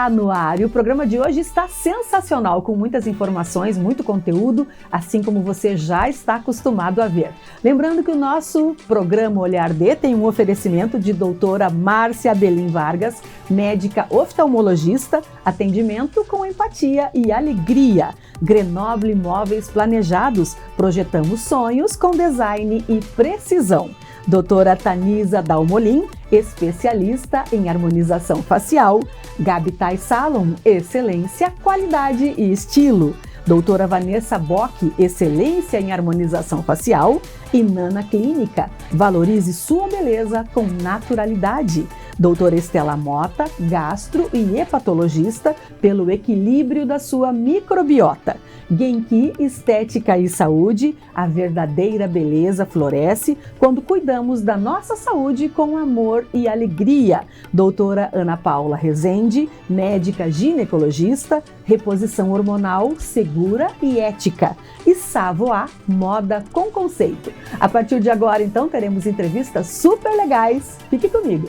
Está no ar e o programa de hoje está sensacional, com muitas informações, muito conteúdo, assim como você já está acostumado a ver. Lembrando que o nosso programa Olhar D tem um oferecimento de doutora Márcia Belim Vargas, médica oftalmologista, atendimento com empatia e alegria. Grenoble Imóveis Planejados, projetamos sonhos com design e precisão. Doutora Tanisa Dalmolin, especialista em harmonização facial. Gabi Tai Salon, excelência, qualidade e estilo. Doutora Vanessa Bock, excelência em harmonização facial. E Nana Clínica, valorize sua beleza com naturalidade. Doutora Estela Mota, gastro e hepatologista, pelo equilíbrio da sua microbiota. Genki Estética e Saúde, a verdadeira beleza floresce quando cuidamos da nossa saúde com amor e alegria. Doutora Ana Paula Rezende, médica ginecologista, reposição hormonal segura e ética. E Savoa, moda com conceito. A partir de agora, então, teremos entrevistas super legais. Fique comigo!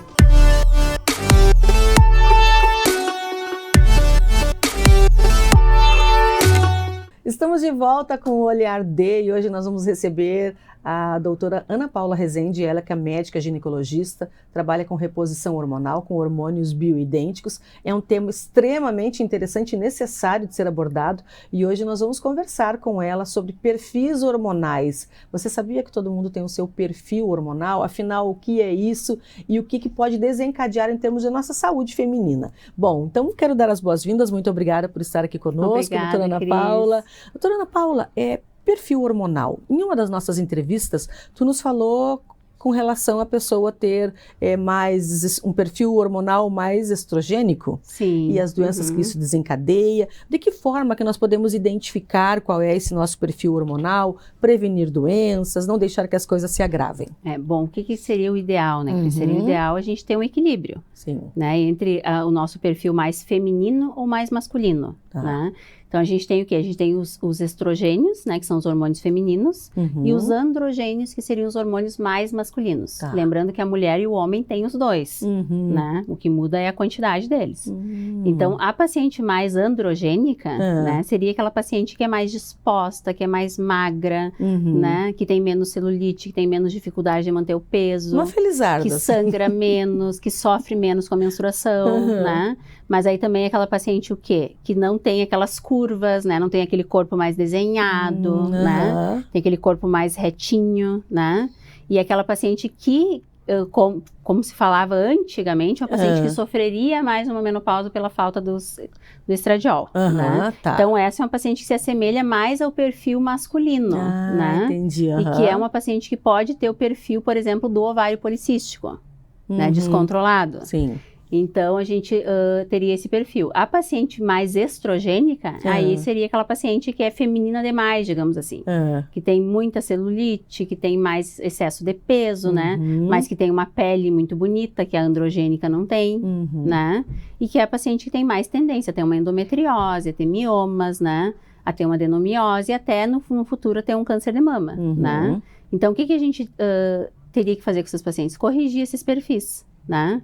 Estamos de volta com o Olhar D e hoje nós vamos receber a doutora Ana Paula Rezende, ela que é médica ginecologista, trabalha com reposição hormonal, com hormônios bioidênticos. É um tema extremamente interessante e necessário de ser abordado e hoje nós vamos conversar com ela sobre perfis hormonais. Você sabia que todo mundo tem o seu perfil hormonal? Afinal, o que é isso e o que pode desencadear em termos de nossa saúde feminina? Bom, então quero dar as boas-vindas, muito obrigada por estar aqui conosco, obrigada, doutora Ana Cris. Paula. Doutora Ana Paula, perfil hormonal. Em uma das nossas entrevistas, tu nos falou com relação à pessoa ter um perfil hormonal mais estrogênico. Sim. E as doenças que isso desencadeia. De que forma que nós podemos identificar qual é esse nosso perfil hormonal, prevenir doenças, não deixar que as coisas se agravem? Bom, o que seria o ideal, né? Seria o ideal a gente ter um equilíbrio, sim, né? Entre o nosso perfil mais feminino ou mais masculino, né? Então, a gente tem o quê? A gente tem os estrogênios, né, que são os hormônios femininos, e os androgênios, que seriam os hormônios mais masculinos. Lembrando que a mulher e o homem têm os dois, né? O que muda é a quantidade deles. Então, a paciente mais androgênica, né, seria aquela paciente que é mais disposta, que é mais magra, né, que tem menos celulite, que tem menos dificuldade de manter o peso. Uma felizarda. Que sangra menos, que sofre menos com a menstruação, né? Mas aí também é aquela paciente o quê? Que não tem aquelas curvas, né? Não tem aquele corpo mais desenhado, né? Tem aquele corpo mais retinho, né? E aquela paciente que, como se falava antigamente, uma paciente que sofreria mais uma menopausa pela falta do estradiol, né? Então, essa é uma paciente que se assemelha mais ao perfil masculino, né? Entendi. E que é uma paciente que pode ter o perfil, por exemplo, do ovário policístico, né? Descontrolado. Sim. Então, a gente teria esse perfil. A paciente mais estrogênica, aí seria aquela paciente que é feminina demais, digamos assim. Que tem muita celulite, que tem mais excesso de peso, né? Mas que tem uma pele muito bonita, que a androgênica não tem, né? E que é a paciente que tem mais tendência a ter uma endometriose, a ter miomas, né? A ter uma adenomiose e até no futuro a ter um câncer de mama, né? Então, o que a gente teria que fazer com esses pacientes? Corrigir esses perfis. Né?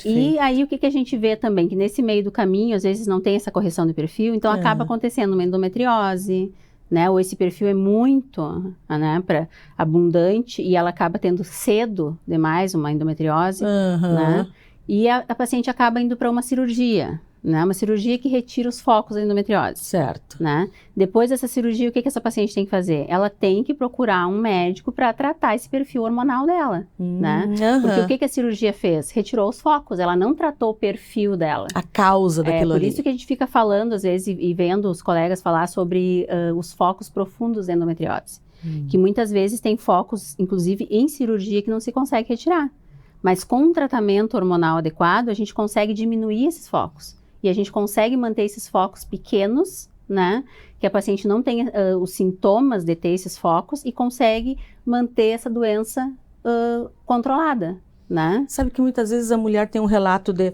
E aí o que a gente vê também, que nesse meio do caminho, às vezes não tem essa correção de perfil, então acaba acontecendo uma endometriose, né? Ou esse perfil é muito, né, abundante e ela acaba tendo cedo demais uma endometriose, né? E a paciente acaba indo para uma cirurgia, né? Uma cirurgia que retira os focos da endometriose. Certo. Né? Depois dessa cirurgia, o que essa paciente tem que fazer? Ela tem que procurar um médico para tratar esse perfil hormonal dela, né? Porque o que a cirurgia fez? Retirou os focos, ela não tratou o perfil dela. A causa daquilo ali. Por isso que a gente fica falando, às vezes, e vendo os colegas falar sobre os focos profundos da endometriose. Que muitas vezes tem focos, inclusive em cirurgia, que não se consegue retirar. Mas com um tratamento hormonal adequado, a gente consegue diminuir esses focos. E a gente consegue manter esses focos pequenos, né? Que a paciente não tenha os sintomas de ter esses focos e consegue manter essa doença controlada, né? Sabe que muitas vezes a mulher tem um relato de,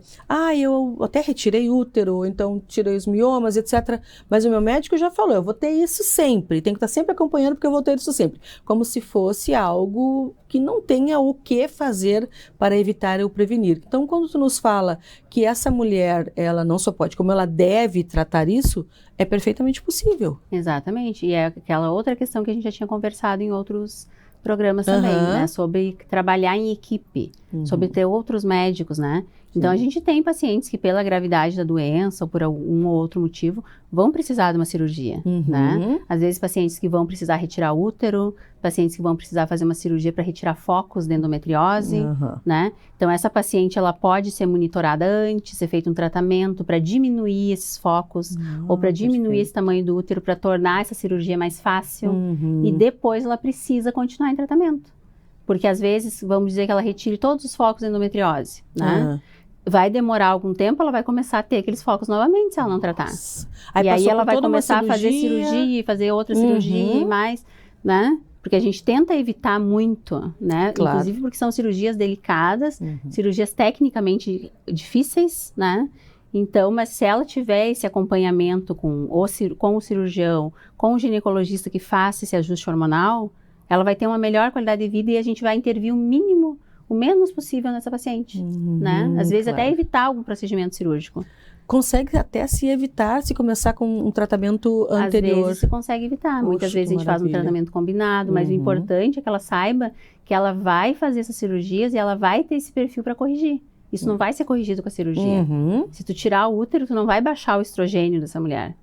eu até retirei útero, ou então tirei os miomas, etc. Mas o meu médico já falou, eu vou ter isso sempre, tenho que estar sempre acompanhando porque eu vou ter isso sempre. Como se fosse algo que não tenha o que fazer para evitar ou prevenir. Então, quando tu nos fala que essa mulher, ela não só pode, como ela deve tratar isso, é perfeitamente possível. Exatamente. E é aquela outra questão que a gente já tinha conversado em outros programas também, né? Sobre trabalhar em equipe, sobre ter outros médicos, né? Então, a gente tem pacientes que, pela gravidade da doença ou por um ou outro motivo, vão precisar de uma cirurgia, né? Às vezes, pacientes que vão precisar retirar útero, pacientes que vão precisar fazer uma cirurgia para retirar focos de endometriose, né? Então, essa paciente, ela pode ser monitorada antes, ser feito um tratamento para diminuir esses focos, ou para diminuir esse tamanho do útero, para tornar essa cirurgia mais fácil, e depois ela precisa continuar em tratamento. Porque, às vezes, vamos dizer que ela retire todos os focos de endometriose, né? Vai demorar algum tempo, ela vai começar a ter aqueles focos novamente se ela não tratar. E aí ela vai começar a fazer cirurgia, fazer outra cirurgia e mais, né? Porque a gente tenta evitar muito, né? Claro. Inclusive porque são cirurgias delicadas, cirurgias tecnicamente difíceis, né? Então, mas se ela tiver esse acompanhamento com o cirurgião, com o ginecologista que faça esse ajuste hormonal, ela vai ter uma melhor qualidade de vida e a gente vai intervir o menos possível nessa paciente, né? Às vezes até evitar algum procedimento cirúrgico. Consegue até se evitar se começar com um tratamento anterior. Às vezes se consegue evitar. Muitas vezes a gente faz um tratamento combinado, mas o importante é que ela saiba que ela vai fazer essas cirurgias e ela vai ter esse perfil para corrigir. Isso não vai ser corrigido com a cirurgia. Se tu tirar o útero, tu não vai baixar o estrogênio dessa mulher,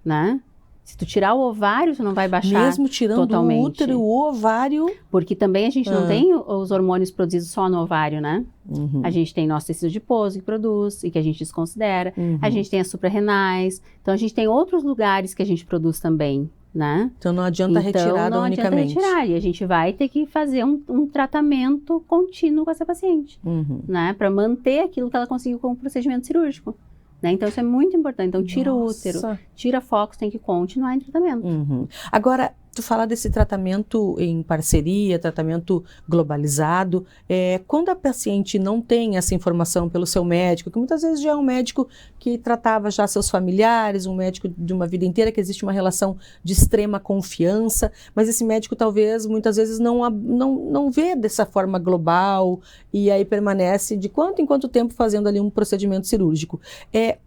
né? Se tu tirar o ovário, tu não vai baixar mesmo tirando totalmente. O útero, o ovário... Porque também a gente não tem os hormônios produzidos só no ovário, né? A gente tem nosso tecido adiposo que produz e que a gente desconsidera. A gente tem as suprarrenais. Então, a gente tem outros lugares que a gente produz também, né? Então, não adianta retirada unicamente. Não adianta retirar. E a gente vai ter que fazer um tratamento contínuo com essa paciente, né? Para manter aquilo que ela conseguiu com o procedimento cirúrgico. Né? Então, isso é muito importante. Então, tira o útero, tira focos, tem que continuar em tratamento. Agora, tu fala desse tratamento em parceria, tratamento globalizado, quando a paciente não tem essa informação pelo seu médico, que muitas vezes já é um médico que tratava já seus familiares, um médico de uma vida inteira, que existe uma relação de extrema confiança, mas esse médico talvez, muitas vezes, não vê dessa forma global e aí permanece de quanto em quanto tempo fazendo ali um procedimento cirúrgico.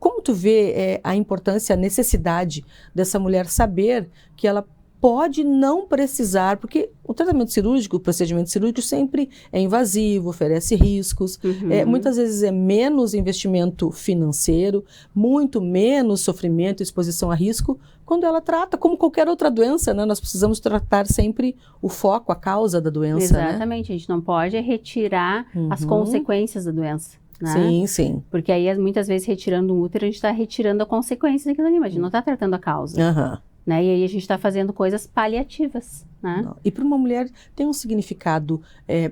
Como tu vê a importância, a necessidade dessa mulher saber que ela pode não precisar, porque o tratamento cirúrgico, o procedimento cirúrgico sempre é invasivo, oferece riscos, muitas vezes é menos investimento financeiro, muito menos sofrimento e exposição a risco, quando ela trata, como qualquer outra doença, né? Nós precisamos tratar sempre o foco, a causa da doença. Exatamente, né? A gente não pode retirar as consequências da doença. Né? Sim, sim. Porque aí, muitas vezes, retirando um útero, a gente está retirando a consequência daquilo ali, mas a gente não está tratando a causa. Né? E aí a gente está fazendo coisas paliativas, né? Não. E para uma mulher tem um significado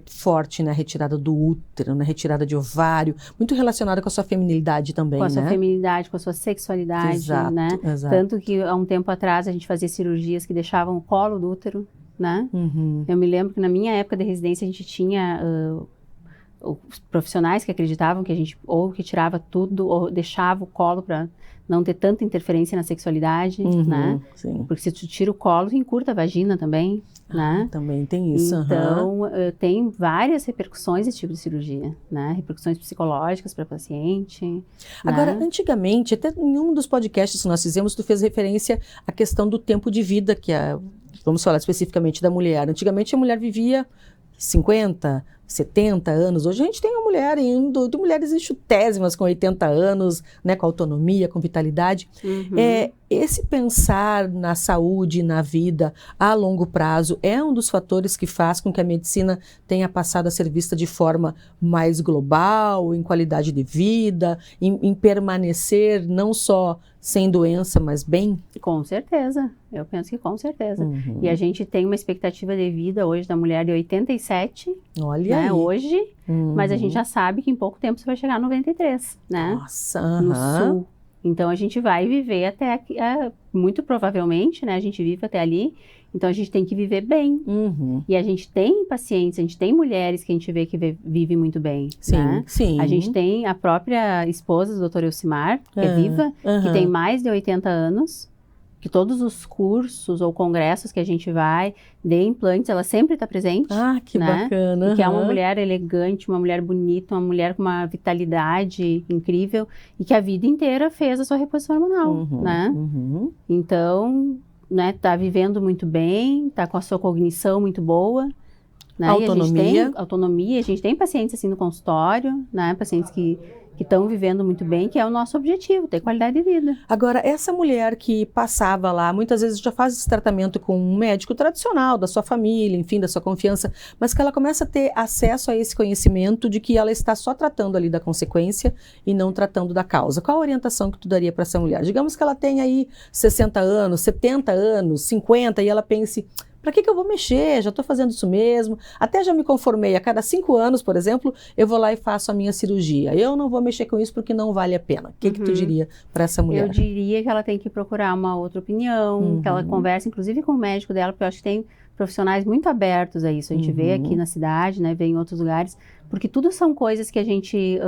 forte na retirada do útero, na retirada de ovário, muito relacionado com a sua feminilidade também, com a sua feminilidade, com a sua sexualidade, exato, né? Exato. Tanto que há um tempo atrás a gente fazia cirurgias que deixavam o colo do útero, né? Eu me lembro que na minha época de residência a gente tinha os profissionais que acreditavam que a gente ou retirava tudo ou deixava o colo para não ter tanta interferência na sexualidade, né? Sim. Porque se tu tira o colo, tu encurta a vagina também, né? Também tem isso. Então, tem várias repercussões esse tipo de cirurgia, né? Repercussões psicológicas para paciente. Agora, né? Antigamente, até em um dos podcasts que nós fizemos, tu fez referência à questão do tempo de vida, que vamos falar especificamente da mulher. Antigamente, a mulher vivia 50, 70 anos. Hoje a gente tem uma mulher de mulheres enxutésimas com 80 anos, né, com autonomia, com vitalidade. Esse pensar na saúde, na vida a longo prazo é um dos fatores que faz com que a medicina tenha passado a ser vista de forma mais global, em qualidade de vida, em permanecer não só sem doença, mas bem? Com certeza, eu penso que com certeza. E a gente tem uma expectativa de vida hoje da mulher de 87, olha, né, hoje, mas a gente já sabe que em pouco tempo você vai chegar a 93, né? Nossa, no sul, Então, a gente vai viver até aqui, muito provavelmente, né? A gente vive até ali. Então, a gente tem que viver bem. E a gente tem pacientes, a gente tem mulheres que a gente vê que vivem muito bem, sim, né? Sim. A gente tem a própria esposa do Dr. Elcimar, que é viva, que tem mais de 80 anos, que todos os cursos ou congressos que a gente vai de implantes, ela sempre está presente. Ah, que bacana. E que é uma mulher elegante, uma mulher bonita, uma mulher com uma vitalidade incrível e que a vida inteira fez a sua reposição hormonal, né? Então, né, tá vivendo muito bem, tá com a sua cognição muito boa, né? Autonomia. E a gente tem autonomia, a gente tem pacientes assim no consultório, né? Pacientes que estão vivendo muito bem, que é o nosso objetivo, ter qualidade de vida. Agora, essa mulher que passava lá, muitas vezes já faz esse tratamento com um médico tradicional, da sua família, enfim, da sua confiança, mas que ela começa a ter acesso a esse conhecimento de que ela está só tratando ali da consequência e não tratando da causa. Qual a orientação que tu daria para essa mulher? Digamos que ela tem aí 60 anos, 70 anos, 50, e ela pense... Para que eu vou mexer? Já estou fazendo isso mesmo. Até já me conformei. A cada 5 anos, por exemplo, eu vou lá e faço a minha cirurgia. Eu não vou mexer com isso porque não vale a pena. O que tu diria para essa mulher? Eu diria que ela tem que procurar uma outra opinião, que ela converse, inclusive, com o médico dela, porque eu acho que tem profissionais muito abertos a isso. A gente vê aqui na cidade, né, vê em outros lugares, porque tudo são coisas que a gente...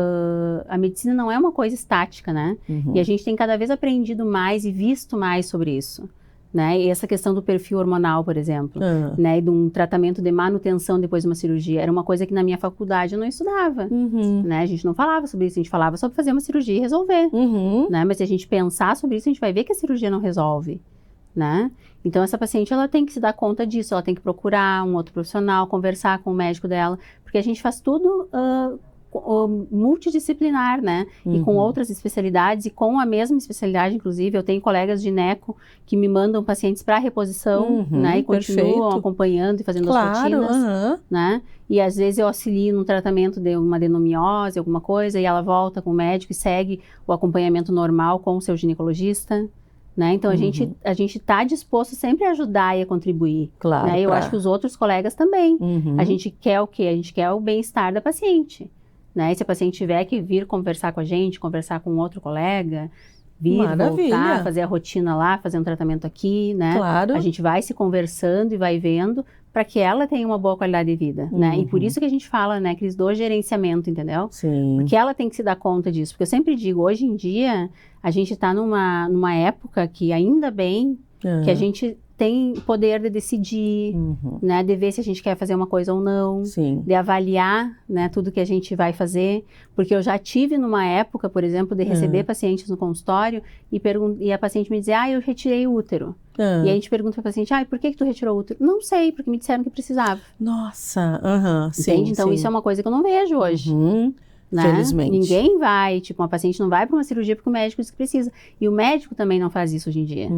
a medicina não é uma coisa estática, né? E a gente tem cada vez aprendido mais e visto mais sobre isso. Né? E essa questão do perfil hormonal, por exemplo, né? E de um tratamento de manutenção depois de uma cirurgia, era uma coisa que na minha faculdade eu não estudava, né? A gente não falava sobre isso, a gente falava sobre fazer uma cirurgia e resolver, né? Mas se a gente pensar sobre isso, a gente vai ver que a cirurgia não resolve, né? Então, essa paciente, ela tem que se dar conta disso, ela tem que procurar um outro profissional, conversar com o médico dela, porque a gente faz tudo... multidisciplinar, né? E com outras especialidades e com a mesma especialidade, inclusive, eu tenho colegas de gineco que me mandam pacientes para reposição, né? E continuam acompanhando e fazendo as rotinas, né? E às vezes eu auxilio no tratamento de uma adenomiose, alguma coisa, e ela volta com o médico e segue o acompanhamento normal com o seu ginecologista. Né? Então, a gente está disposto sempre a ajudar e a contribuir. Claro. Né? Eu acho que os outros colegas também. A gente quer o quê? A gente quer o bem-estar da paciente. Né? E se a paciente tiver que vir conversar com a gente, conversar com outro colega, vir, voltar, fazer a rotina lá, fazer um tratamento aqui, né? Claro. A gente vai se conversando e vai vendo para que ela tenha uma boa qualidade de vida, né? E por isso que a gente fala, né, Cris, do gerenciamento, entendeu? Sim. Porque ela tem que se dar conta disso. Porque eu sempre digo, hoje em dia, a gente está numa época que ainda bem que a gente tem poder de decidir, né, de ver se a gente quer fazer uma coisa ou não, de avaliar, né, tudo que a gente vai fazer, porque eu já tive numa época, por exemplo, de receber pacientes no consultório e a paciente me dizer, eu retirei o útero. E a gente pergunta para a paciente, por que tu retirou o útero? Não sei, porque me disseram que precisava. Nossa, entende? Então isso é uma coisa que eu não vejo hoje. Né? Felizmente. Ninguém vai, uma paciente não vai para uma cirurgia porque o médico diz que precisa. E o médico também não faz isso hoje em dia,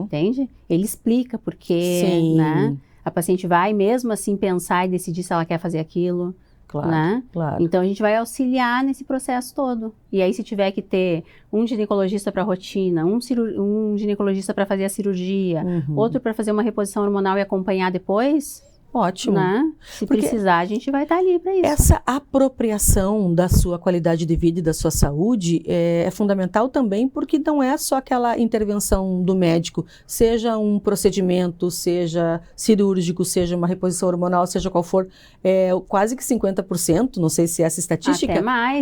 entende? Ele explica por quê, né? A paciente vai mesmo assim pensar e decidir se ela quer fazer aquilo, né? Claro. Então a gente vai auxiliar nesse processo todo. E aí se tiver que ter um ginecologista para rotina, um ginecologista para fazer a cirurgia, outro para fazer uma reposição hormonal e acompanhar depois... Ótimo. Né? Se precisar, a gente vai estar ali para isso. Essa apropriação da sua qualidade de vida e da sua saúde é fundamental também, porque não é só aquela intervenção do médico, seja um procedimento, seja cirúrgico, seja uma reposição hormonal, seja qual for, quase que 50%, não sei se essa estatística.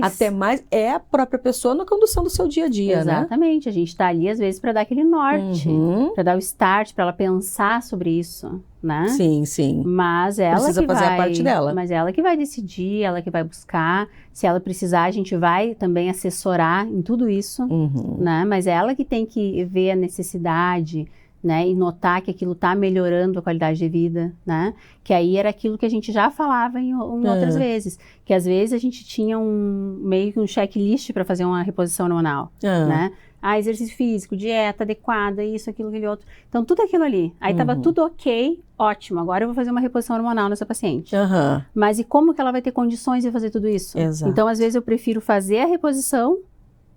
Até mais, é a própria pessoa na condução do seu dia a dia, Exatamente. Né? A gente está ali, às vezes, para dar aquele norte, para dar o start, para ela pensar sobre isso. Né? Sim. Mas ela precisa que fazer vai, a parte dela. Mas ela que vai decidir, ela que vai buscar. Se ela precisar, a gente vai também assessorar em tudo isso, né? Mas ela que tem que ver a necessidade, né? E notar que aquilo está melhorando a qualidade de vida, né? Que aí era aquilo que a gente já falava em outras vezes. Que às vezes a gente tinha meio que um checklist para fazer uma reposição hormonal, né? Exercício físico, dieta adequada, isso, aquilo, aquele outro. Então, tudo aquilo ali. Aí tava tudo ok, ótimo. Agora eu vou fazer uma reposição hormonal nessa paciente. Mas e como que ela vai ter condições de fazer tudo isso? Exato. Então, às vezes eu prefiro fazer a reposição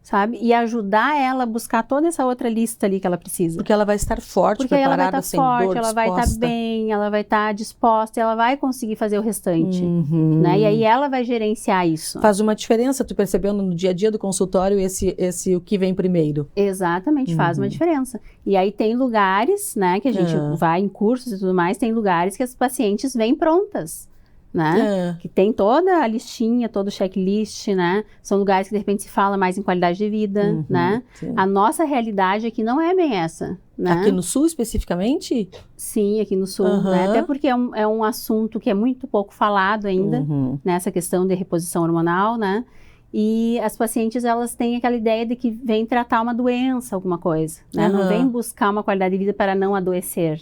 sabe? E ajudar ela a buscar toda essa outra lista ali que ela precisa. Porque ela vai estar forte, preparada, sem dor, ela vai estar forte, ela disposta. vai estar bem, ela vai estar disposta, ela vai conseguir fazer o restante, né? E aí ela vai gerenciar isso. Faz uma diferença, tu percebeu no dia a dia do consultório esse o que vem primeiro? Exatamente, faz uma diferença. E aí tem lugares, né, que a gente vai em cursos e tudo mais, tem lugares que as pacientes vêm prontas. Né? Que tem toda a listinha, todo o checklist, né? São lugares que de repente se fala mais em qualidade de vida, né? Sim. A nossa realidade aqui não é bem essa, né? Aqui no Sul especificamente? Sim, aqui no Sul, né? Até porque é um assunto que é muito pouco falado ainda, nessa questão de reposição hormonal, né? E as pacientes, elas têm aquela ideia de que vem tratar uma doença, alguma coisa, né? Não vem buscar uma qualidade de vida para não adoecer.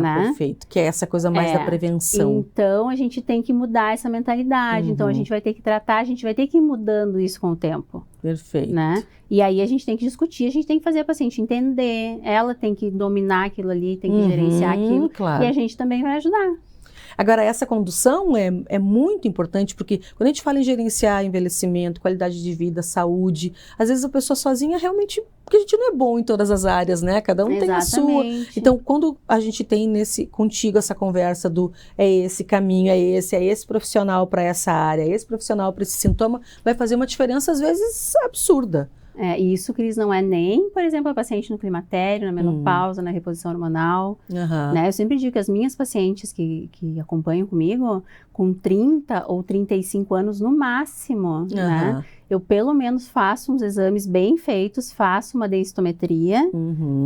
Né? Perfeito, que é essa coisa mais da prevenção. Então, a gente tem que mudar essa mentalidade, então a gente vai ter que tratar, a gente vai ter que ir mudando isso com o tempo. Perfeito. Né? E aí a gente tem que discutir, a gente tem que fazer a paciente entender, ela tem que dominar aquilo ali, tem que gerenciar aquilo, claro. E a gente também vai ajudar. Agora, essa condução é muito importante, porque quando a gente fala em gerenciar envelhecimento, qualidade de vida, saúde, às vezes a pessoa sozinha realmente, porque a gente não é bom em todas as áreas, né? Cada um tem a sua. Então, quando a gente tem contigo essa conversa do é esse caminho, é esse profissional para essa área, é esse profissional para esse sintoma, vai fazer uma diferença, às vezes, absurda. E isso, Cris, não é nem, por exemplo, a paciente no climatério, na menopausa, na reposição hormonal, né? Eu sempre digo que as minhas pacientes que acompanham comigo, com 30 ou 35 anos no máximo, né? Eu pelo menos faço uns exames bem feitos, faço uma densitometria,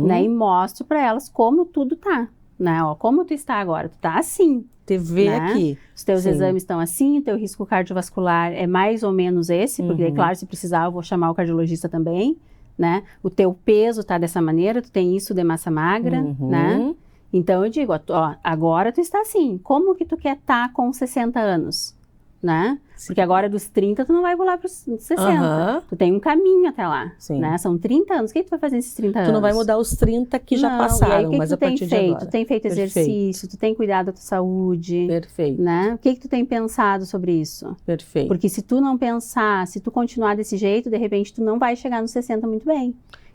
né? E mostro para elas como tudo tá, né? Ó, como tu está agora? Tu tá assim. TV, né? Aqui. Os teus exames estão assim, o teu risco cardiovascular é mais ou menos esse, porque, claro, se precisar, eu vou chamar o cardiologista também, né? O teu peso tá dessa maneira, tu tem isso de massa magra, né? Então, eu digo, ó, agora tu está assim, como que tu quer estar com 60 anos, né? Porque agora dos 30 tu não vai pular para os 60. Tu tem um caminho até lá, né? São 30 anos. O que tu vai fazer nesses 30 anos? Tu não vai mudar os 30 que já passaram, mas a partir de agora. Tu tem feito exercício, tu tem cuidado da tua saúde. Perfeito. Né? O que tu tem pensado sobre isso? Perfeito. Porque se tu não pensar, se tu continuar desse jeito, de repente tu não vai chegar nos 60 muito bem.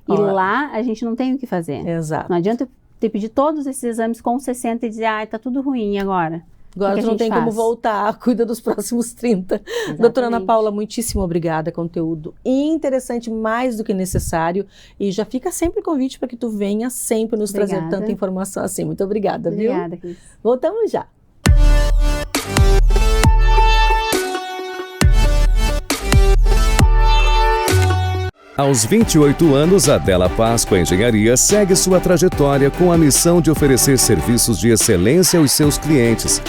E lá a gente não tem o que fazer. Exato. Não adianta eu te pedir todos esses exames com 60 e dizer, tá tudo ruim agora. Agora tu não tem como voltar, cuida dos próximos 30. Exatamente. Doutora Ana Paula, muitíssimo obrigada, conteúdo interessante, mais do que necessário, e já fica sempre o convite para que tu venha sempre nos trazer tanta informação assim. Muito obrigada, viu? Obrigada, Cris. Voltamos já. Aos 28 anos, a Della Páscoa Engenharia segue sua trajetória com a missão de oferecer serviços de excelência aos seus clientes,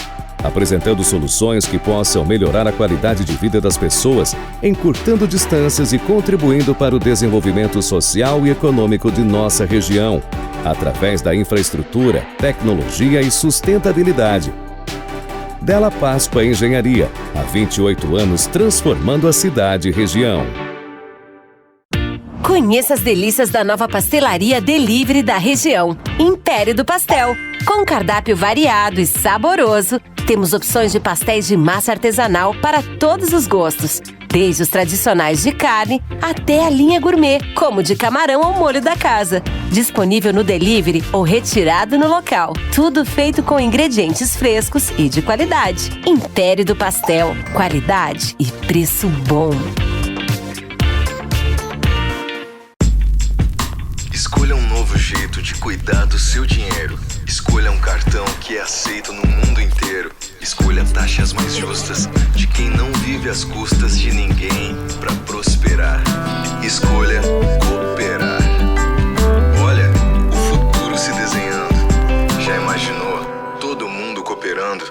apresentando soluções que possam melhorar a qualidade de vida das pessoas, encurtando distâncias e contribuindo para o desenvolvimento social e econômico de nossa região, através da infraestrutura, tecnologia e sustentabilidade. Della Páscoa Engenharia, há 28 anos transformando a cidade e região. Conheça as delícias da nova pastelaria Delivery da região, Império do Pastel. Com cardápio variado e saboroso, temos opções de pastéis de massa artesanal para todos os gostos, desde os tradicionais de carne até a linha gourmet, como de camarão ao molho da casa. Disponível no delivery ou retirado no local. Tudo feito com ingredientes frescos e de qualidade. Império do Pastel, qualidade e preço bom. Escolha um novo jeito de cuidar do seu dinheiro. Escolha um cartão que é aceito no mundo inteiro. Escolha taxas mais justas de quem não vive às custas de ninguém para prosperar. Escolha cooperar. Olha, o futuro se desenhando. Já imaginou todo mundo cooperando?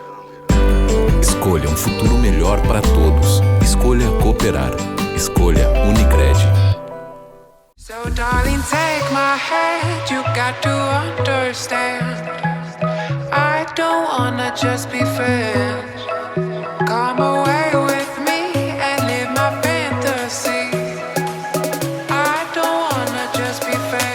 Escolha um futuro melhor para todos. Escolha cooperar. Escolha Unicred. So darling, take my hand, you got to understand, I don't wanna just be friends. Come away with me and live my fantasy, I don't wanna just be friends.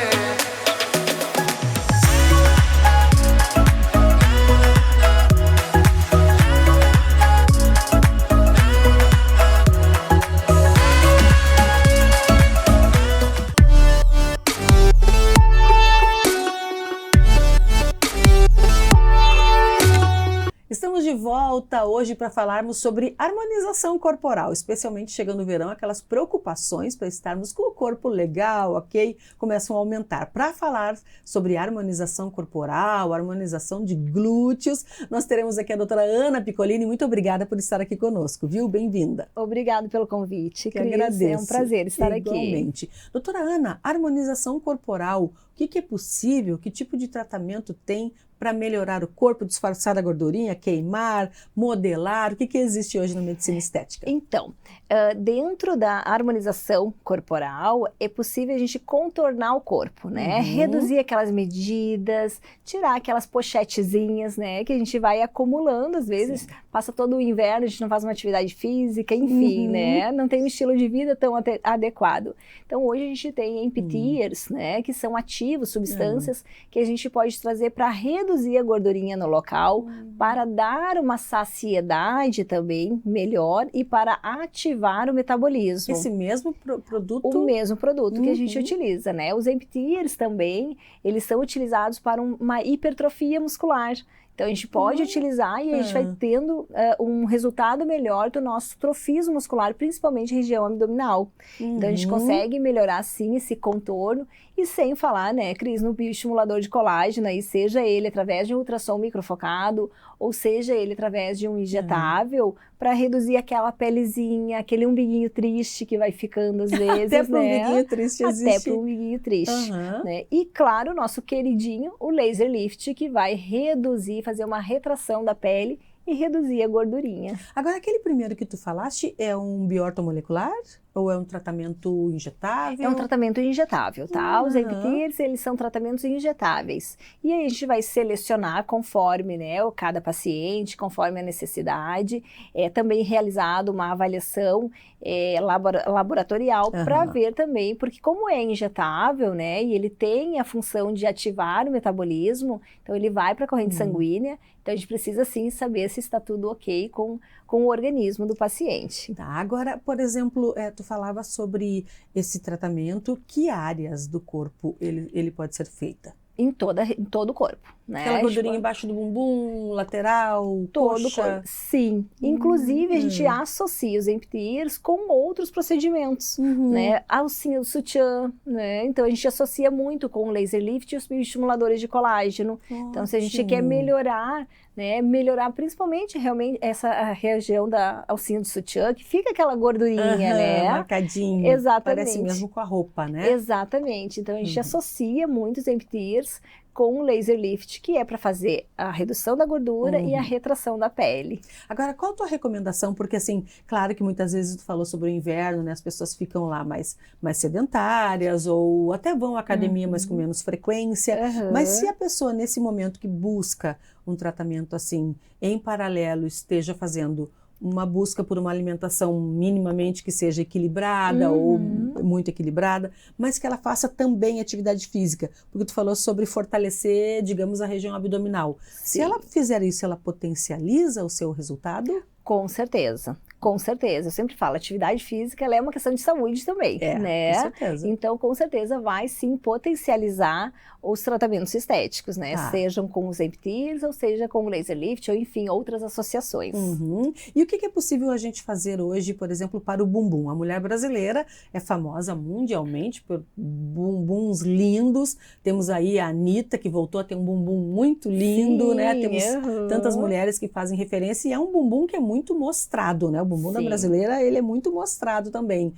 de volta hoje para falarmos sobre harmonização corporal, especialmente chegando o verão, aquelas preocupações para estarmos com o corpo legal, ok? Começam a aumentar. Para falar sobre harmonização corporal, harmonização de glúteos, nós teremos aqui a doutora Ana Piccolini. Muito obrigada por estar aqui conosco, viu? Bem-vinda. Obrigada pelo convite, que Cris. Agradeço. É um prazer estar Igualmente. aqui. Doutora Ana, harmonização corporal, o que é possível? Que tipo de tratamento tem para melhorar o corpo, disfarçar a gordurinha, queimar, modelar? O que existe hoje na medicina estética? Então, dentro da harmonização corporal, é possível a gente contornar o corpo, né? Reduzir aquelas medidas, tirar aquelas pochetezinhas, né? Que a gente vai acumulando, às vezes, passa todo o inverno, a gente não faz uma atividade física, enfim, né? Não tem um estilo de vida tão adequado. Então, hoje a gente tem emptiers, né? Que são ativos, substâncias que a gente pode trazer para reduzir a gordurinha no local, para dar uma saciedade também melhor e para ativar o metabolismo. Esse mesmo produto? O mesmo produto que a gente utiliza, né? Os emptiers também, eles são utilizados para uma hipertrofia muscular. Então, a gente pode utilizar e a gente vai tendo um resultado melhor do nosso trofismo muscular, principalmente região abdominal. Então, a gente consegue melhorar, sim, esse contorno e sem falar, né, Cris, no bioestimulador de colágeno, aí, seja ele através de um ultrassom microfocado ou seja ele através de um injetável, para reduzir aquela pelezinha, aquele umbiguinho triste que vai ficando às vezes, Até pro né? umbiguinho triste existe. Até pro umbiguinho triste, né? E, claro, o nosso queridinho, o laser lift, que vai reduzir, fazer uma retração da pele e reduzir a gordurinha. Agora, aquele primeiro que tu falaste é um biortomolecular ou é um tratamento injetável? É um tratamento injetável, tá? Os emptiers, eles são tratamentos injetáveis. E aí a gente vai selecionar conforme, né, cada paciente, conforme a necessidade. É também realizado uma avaliação laboratorial para ver também, porque como é injetável, né, e ele tem a função de ativar o metabolismo, então ele vai para a corrente sanguínea, então a gente precisa sim saber se está tudo ok com o organismo do paciente. Tá, agora, por exemplo, tu falava sobre esse tratamento, que áreas do corpo ele pode ser feita? Em todo o corpo, né? Aquela gordurinha embaixo do bumbum, lateral, todo coxa? O corpo. Sim. Inclusive, a gente associa os emptiers com outros procedimentos, né? Alcinha do sutiã, né? Então, a gente associa muito com o laser lift e os bioestimuladores de colágeno. Então, se a gente quer melhorar, né? Melhorar principalmente realmente essa região da alcinha do sutiã, que fica aquela gordurinha, né? Marcadinho. Exatamente. Parece mesmo com a roupa, né? Exatamente. Então, a gente associa muito os emptiers com o laser lift, que é para fazer a redução da gordura e a retração da pele. Agora, qual a tua recomendação? Porque, assim, claro que muitas vezes tu falou sobre o inverno, né? As pessoas ficam lá mais sedentárias ou até vão à academia, mas com menos frequência. Mas se a pessoa, nesse momento que busca um tratamento assim, em paralelo, esteja fazendo uma busca por uma alimentação minimamente que seja equilibrada ou muito equilibrada, mas que ela faça também atividade física, porque tu falou sobre fortalecer, digamos, a região abdominal. Se ela fizer isso, ela potencializa o seu resultado? Com certeza. Com certeza, eu sempre falo, atividade física ela é uma questão de saúde também, né? Com certeza. Então, com certeza, vai sim potencializar os tratamentos estéticos, né? Sejam com os emptiers, ou seja com o laser lift, ou enfim, outras associações. E o que é possível a gente fazer hoje, por exemplo, para o bumbum? A mulher brasileira é famosa mundialmente por bumbuns lindos. Temos aí a Anitta, que voltou a ter um bumbum muito lindo, né? Temos tantas mulheres que fazem referência, e é um bumbum que é muito mostrado, né? O bumbum da brasileira, ele é muito mostrado também.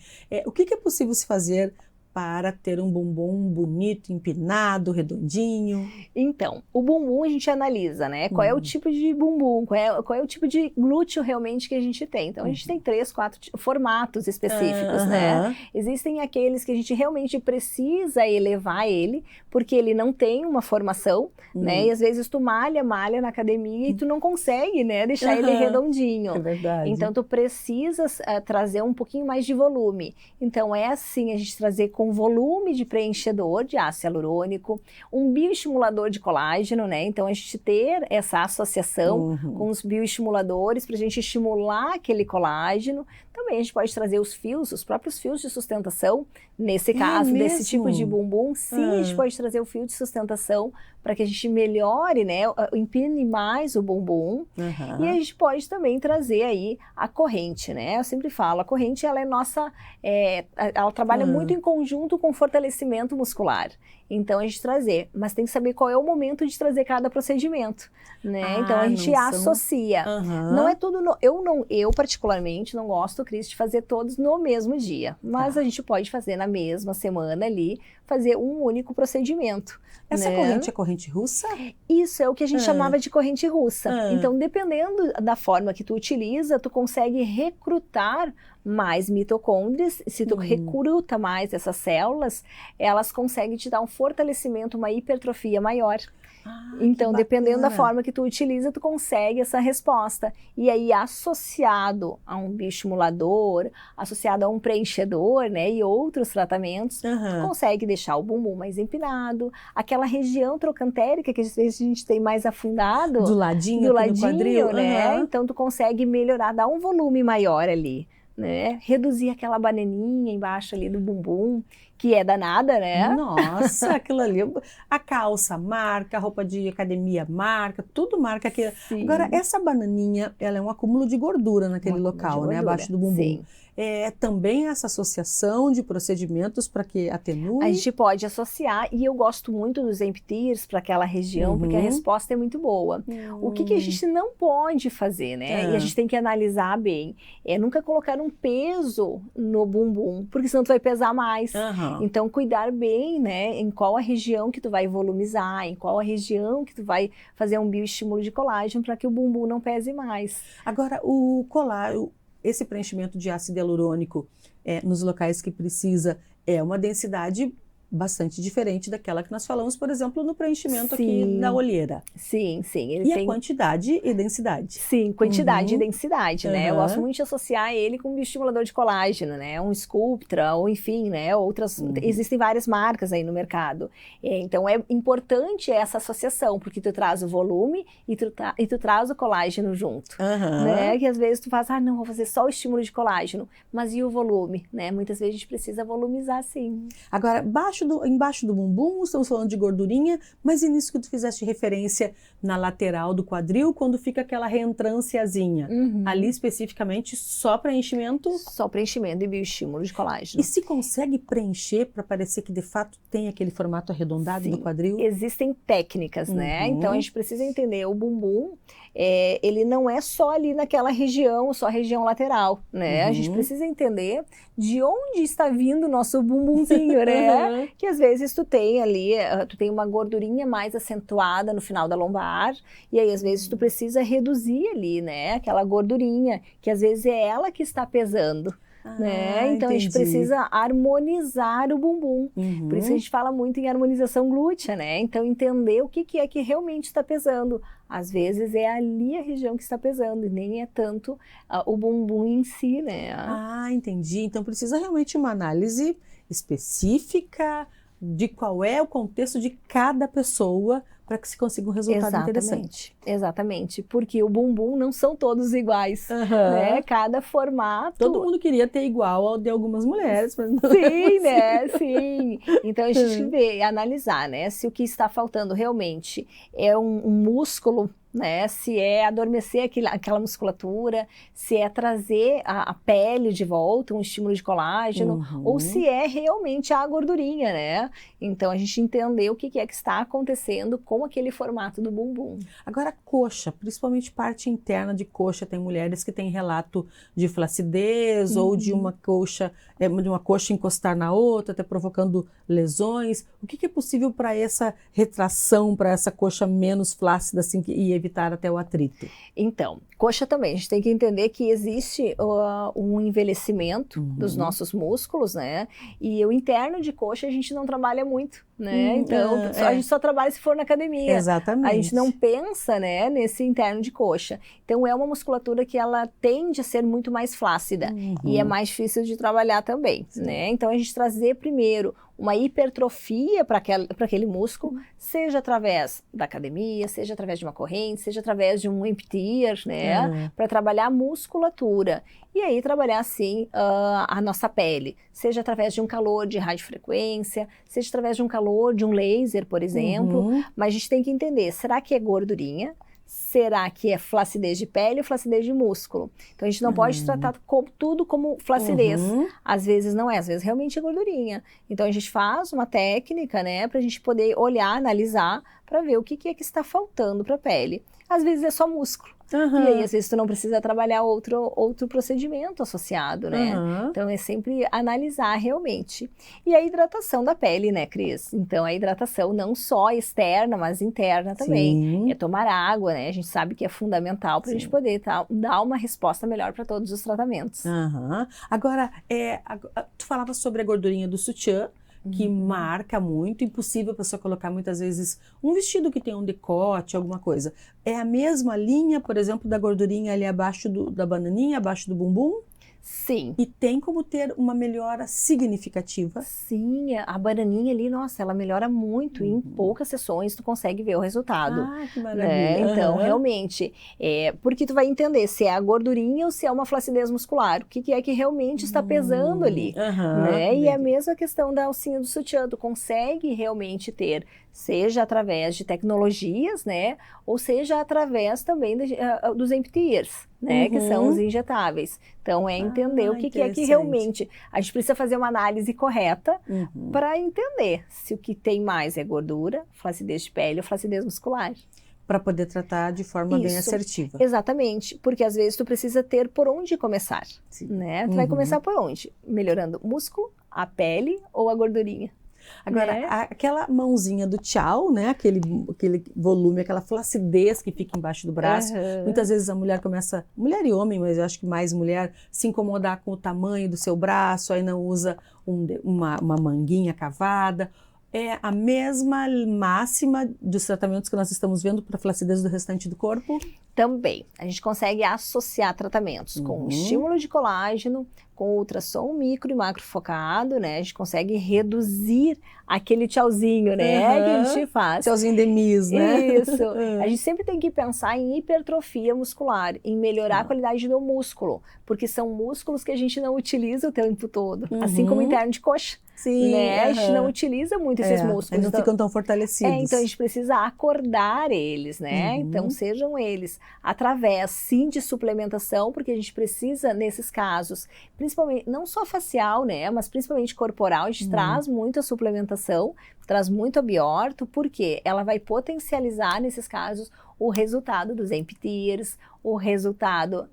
O que é possível se fazer para ter um bumbum bonito, empinado, redondinho? Então, o bumbum a gente analisa, né? Qual é o tipo de bumbum, qual é o tipo de glúteo realmente que a gente tem. Então, a gente tem 3, 4 formatos específicos, né? Existem aqueles que a gente realmente precisa elevar ele, porque ele não tem uma formação, né? E às vezes tu malha na academia e tu não consegue, né? Deixar ele redondinho. É verdade. Então, tu precisas trazer um pouquinho mais de volume. Então, é assim, a gente trazer com volume de preenchedor de ácido hialurônico, um bioestimulador de colágeno, né? Então, a gente ter essa associação com os bioestimuladores para a gente estimular aquele colágeno. Também a gente pode trazer os próprios fios de sustentação, Nesse caso, desse tipo de bumbum, sim, a gente pode trazer o fio de sustentação para que a gente melhore, né, empine mais o bumbum. E a gente pode também trazer aí a corrente, né? Eu sempre falo, a corrente, ela é nossa, ela trabalha muito em conjunto com fortalecimento muscular. Então a gente trazer, mas tem que saber qual é o momento de trazer cada procedimento, né? Então a gente associa. Não é tudo, eu particularmente não gosto, Cris, de fazer todos no mesmo dia, mas a gente pode fazer na mesma semana ali, fazer um único procedimento. Essa corrente é corrente russa? Isso é o que a gente chamava de corrente russa. Então, dependendo da forma que tu utiliza, tu consegue recrutar mais mitocôndrias. Se tu recruta mais essas células, elas conseguem te dar um fortalecimento, uma hipertrofia maior. Então, dependendo da forma que tu utiliza, tu consegue essa resposta. E aí, associado a um bioestimulador, associado a um preenchedor, né, e outros tratamentos, tu consegue deixar o bumbum mais empinado, aquela região trocantérica que às vezes a gente tem mais afundado. Do ladinho, no quadril, né? Então, tu consegue melhorar, dar um volume maior ali, né? Reduzir aquela bananinha embaixo ali do bumbum, que é danada, né? Nossa, aquilo ali, a calça marca, a roupa de academia marca, tudo marca aquilo. Agora, essa bananinha, ela é um acúmulo de gordura naquele local, né? Abaixo do bumbum. Sim. É também essa associação de procedimentos para que atenue? A gente pode associar, e eu gosto muito dos emptirs para aquela região, porque a resposta é muito boa. O que a gente não pode fazer, né? E a gente tem que analisar bem. É nunca colocar um peso no bumbum, porque senão tu vai pesar mais. Então, cuidar bem, né? Em qual a região que tu vai volumizar, em qual a região que tu vai fazer um bioestímulo de colágeno para que o bumbum não pese mais. Agora, o colágeno, esse preenchimento de ácido hialurônico nos locais que precisa é uma densidade bastante diferente daquela que nós falamos, por exemplo, no preenchimento aqui da olheira. Sim. Ele tem quantidade e densidade. Sim, quantidade e densidade, né? Eu gosto muito de associar ele com um bioestimulador de colágeno, né? Um Sculptra, ou enfim, né? Outras, existem várias marcas aí no mercado. Então, é importante essa associação, porque tu traz o volume e tu traz o colágeno junto, né? Que às vezes tu faz, não, vou fazer só o estímulo de colágeno, mas e o volume, né? Muitas vezes a gente precisa volumizar, sim. Agora, embaixo do bumbum, estamos falando de gordurinha, mas e nisso que tu fizeste referência na lateral do quadril, quando fica aquela reentrânciazinha, ali especificamente só preenchimento? Só preenchimento e bioestímulo de colágeno. E se consegue preencher para parecer que de fato tem aquele formato arredondado do quadril? Existem técnicas, né? Então a gente precisa entender o bumbum, ele não é só ali naquela região, só a região lateral, né? A gente precisa entender de onde está vindo o nosso bumbumzinho, né? Que às vezes tu tem ali, tu tem uma gordurinha mais acentuada no final da lombar, e aí às vezes tu precisa reduzir ali, né? Aquela gordurinha, que às vezes é ela que está pesando. Né? Então a gente precisa harmonizar o bumbum. Por isso a gente fala muito em harmonização glútea, né? Então entender o que é que realmente está pesando. Às vezes é ali a região que está pesando e nem é tanto o bumbum em si, né? Entendi. Então precisa realmente uma análise específica de qual é o contexto de cada pessoa para que se consiga um resultado interessante. Exatamente, porque o bumbum não são todos iguais, né? Cada formato... Todo mundo queria ter igual ao de algumas mulheres, mas não Sim, né? Sim. Então a gente vê, analisar, né? Se o que está faltando realmente é um músculo, né? Se é adormecer aquela musculatura, se é trazer a pele de volta, um estímulo de colágeno, ou se é realmente a gordurinha, né? Então a gente entender o que é que está acontecendo com aquele formato do bumbum. Agora, coxa, principalmente parte interna de coxa, tem mulheres que têm relato de flacidez ou de uma coxa encostar na outra, até provocando lesões. O que é possível para essa retração, para essa coxa menos flácida assim, e evitar até o atrito? Então, coxa também, a gente tem que entender que existe um envelhecimento dos nossos músculos, né? E o interno de coxa a gente não trabalha muito, né? Então, a gente só trabalha se for na academia. Exatamente. A gente não pensa, né, nesse interno de coxa. Então, é uma musculatura que ela tende a ser muito mais flácida e é mais difícil de trabalhar também, né? Então, a gente trazer primeiro uma hipertrofia para aquele músculo, seja através da academia, seja através de uma corrente, seja através de um empty ear, né? Para trabalhar a musculatura. E aí trabalhar, assim, a nossa pele, seja através de um calor de radiofrequência, seja através de um calor de um laser, por exemplo. Mas a gente tem que entender, será que é gordurinha? Será que é flacidez de pele ou flacidez de músculo? Então, a gente não pode tratar tudo como flacidez. Às vezes não é, às vezes realmente é gordurinha. Então, a gente faz uma técnica, né, para a gente poder olhar, analisar, para ver o que é que está faltando para a pele. Às vezes é só músculo. E aí, às vezes, tu não precisa trabalhar outro procedimento associado, né? Então, é sempre analisar realmente. E a hidratação da pele, né, Cris? Então, a hidratação não só externa, mas interna também. Sim. É tomar água, né? A gente sabe que é fundamental para a gente poder dar uma resposta melhor para todos os tratamentos. Agora, tu falava sobre a gordurinha do sutiã, que marca muito, impossível a pessoa colocar muitas vezes um vestido que tem um decote, alguma coisa. É a mesma linha, por exemplo, da gordurinha ali abaixo da bananinha, abaixo do bumbum? Sim. E tem como ter uma melhora significativa? Sim, a bananinha ali, nossa, ela melhora muito. Em poucas sessões tu consegue ver o resultado. Que maravilha. Então, realmente, porque tu vai entender se é a gordurinha ou se é uma flacidez muscular. O que é que realmente está pesando ali. Né? E é a mesma questão da alcinha do sutiã. Tu consegue realmente ter, seja através de tecnologias, né? Ou seja através também dos empty ears, né? Que são os injetáveis. Então, é entender o que é que realmente... A gente precisa fazer uma análise correta para entender se o que tem mais é gordura, flacidez de pele ou flacidez muscular. Para poder tratar de forma bem assertiva. Exatamente, porque às vezes tu precisa ter por onde começar, né? Tu vai começar por onde? Melhorando o músculo, a pele ou a gordurinha? Agora, aquela mãozinha do tchau, né? Aquele volume, aquela flacidez que fica embaixo do braço. Muitas vezes a mulher começa, mulher e homem, mas eu acho que mais mulher, se incomodar com o tamanho do seu braço, aí não usa uma manguinha cavada. É a mesma máxima dos tratamentos que nós estamos vendo para a flacidez do restante do corpo? Também. A gente consegue associar tratamentos com estímulo de colágeno, com ultrassom micro e macro focado, né? A gente consegue reduzir aquele tchauzinho, né? Que a gente faz. Tchauzinho de Miss, né? Isso. A gente sempre tem que pensar em hipertrofia muscular, em melhorar a qualidade do músculo, porque são músculos que a gente não utiliza o tempo todo, assim como o interno de coxa. Sim, né? A gente não utiliza muito esses músculos. Eles não ficam tão fortalecidos. Então a gente precisa acordar eles, né? Então sejam eles através, sim, de suplementação, porque a gente precisa, nesses casos, principalmente, não só facial, né? Mas principalmente corporal, a gente traz muito a suplementação, traz muito a biorto, porque ela vai potencializar, nesses casos, o resultado dos empty ears, o resultado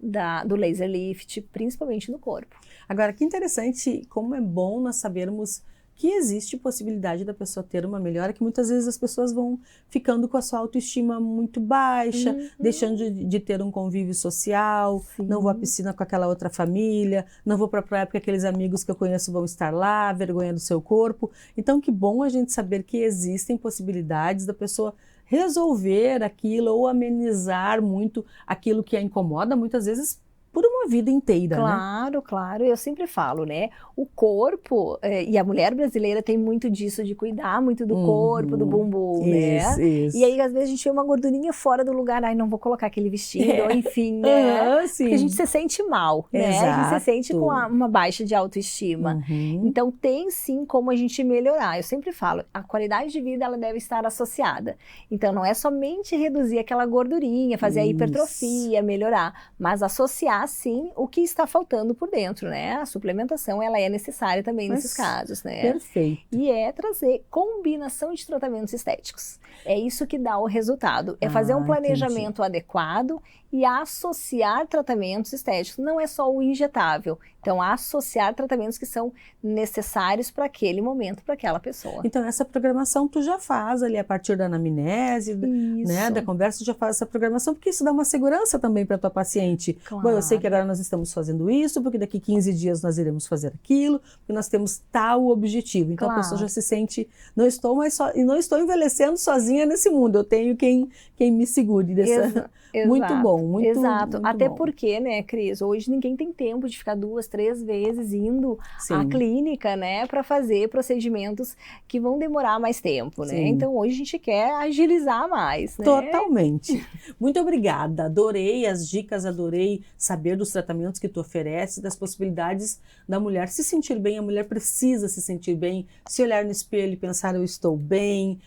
do laser lift, principalmente no corpo. Agora, que interessante, como é bom nós sabermos que existe possibilidade da pessoa ter uma melhora, que muitas vezes as pessoas vão ficando com a sua autoestima muito baixa, deixando de ter um convívio social, não vou à piscina com aquela outra família, não vou para a praia porque aqueles amigos que eu conheço vão estar lá, vergonha do seu corpo. Então, que bom a gente saber que existem possibilidades da pessoa resolver aquilo ou amenizar muito aquilo que a incomoda, muitas vezes por uma vida inteira, né? Claro. Eu sempre falo, né? O corpo, e a mulher brasileira tem muito disso, de cuidar muito do corpo, do bumbum, né? Isso. E aí, às vezes, a gente vê uma gordurinha fora do lugar, ai, não vou colocar aquele vestido, ou enfim, né? Porque a gente se sente mal, né? Exato. A gente se sente com uma baixa de autoestima. Então, tem sim como a gente melhorar. Eu sempre falo, a qualidade de vida, ela deve estar associada. Então, não é somente reduzir aquela gordurinha, fazer a hipertrofia, melhorar, mas associar sim o que está faltando por dentro, né? A suplementação, ela é necessária também nesses casos, né? Perfeito. E é trazer combinação de tratamentos estéticos. É isso que dá o resultado. É fazer um planejamento adequado e associar tratamentos estéticos. Não é só o injetável. Então, associar tratamentos que são necessários para aquele momento, para aquela pessoa. Então, essa programação tu já faz ali a partir da anamnese, né, da conversa, tu já faz essa programação, porque isso dá uma segurança também para tua paciente. Claro. Bom, eu sei que agora nós estamos fazendo isso, porque daqui 15 dias nós iremos fazer aquilo, porque nós temos tal objetivo. Então a pessoa já se sente, não estou envelhecendo sozinha nesse mundo, eu tenho quem me segure dessa... Muito bom, muito Exato. muito Até bom. Porque, né, Cris, hoje ninguém tem tempo de ficar 2, 3 vezes indo à clínica, né, para fazer procedimentos que vão demorar mais tempo, né? Sim. Então hoje a gente quer agilizar mais, né? Totalmente. Muito obrigada, adorei as dicas, adorei saber dos tratamentos que tu oferece, das possibilidades da mulher se sentir bem. A mulher precisa se sentir bem, se olhar no espelho e pensar, eu estou bem,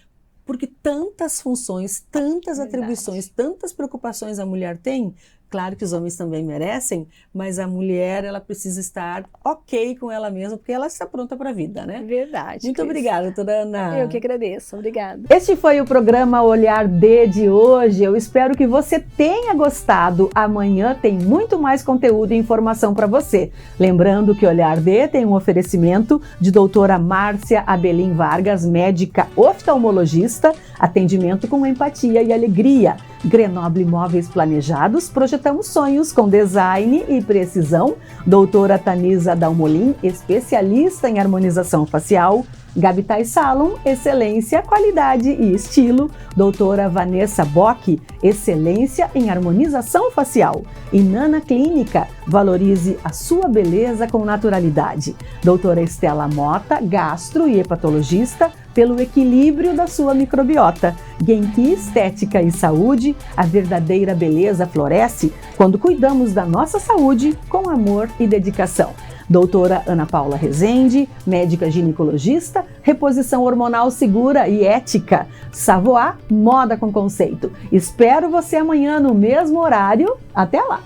porque tantas funções, tantas atribuições, tantas preocupações a mulher tem. Claro que os homens também merecem, mas a mulher, ela precisa estar ok com ela mesma, porque ela está pronta para a vida, né? Verdade. Muito Cris. obrigada, doutora Ana. Eu que agradeço, obrigada. Este foi o programa Olhar D de hoje. Eu espero que você tenha gostado. Amanhã tem muito mais conteúdo e informação para você. Lembrando que Olhar D tem um oferecimento de doutora Márcia Abelim Vargas, médica oftalmologista, atendimento com empatia e alegria. Grenoble Imóveis Planejados, projetamos sonhos com design e precisão. Doutora Tanisa Dalmolin, especialista em harmonização facial. Gabitai Salon, excelência, qualidade e estilo. Doutora Vanessa Bock, excelência em harmonização facial. E Nana Clínica, valorize a sua beleza com naturalidade. Doutora Estela Mota, gastro e hepatologista, pelo equilíbrio da sua microbiota. Genki Estética e Saúde, a verdadeira beleza floresce quando cuidamos da nossa saúde com amor e dedicação. Doutora Ana Paula Rezende, médica ginecologista, reposição hormonal segura e ética. Savoie, moda com conceito. Espero você amanhã no mesmo horário. Até lá!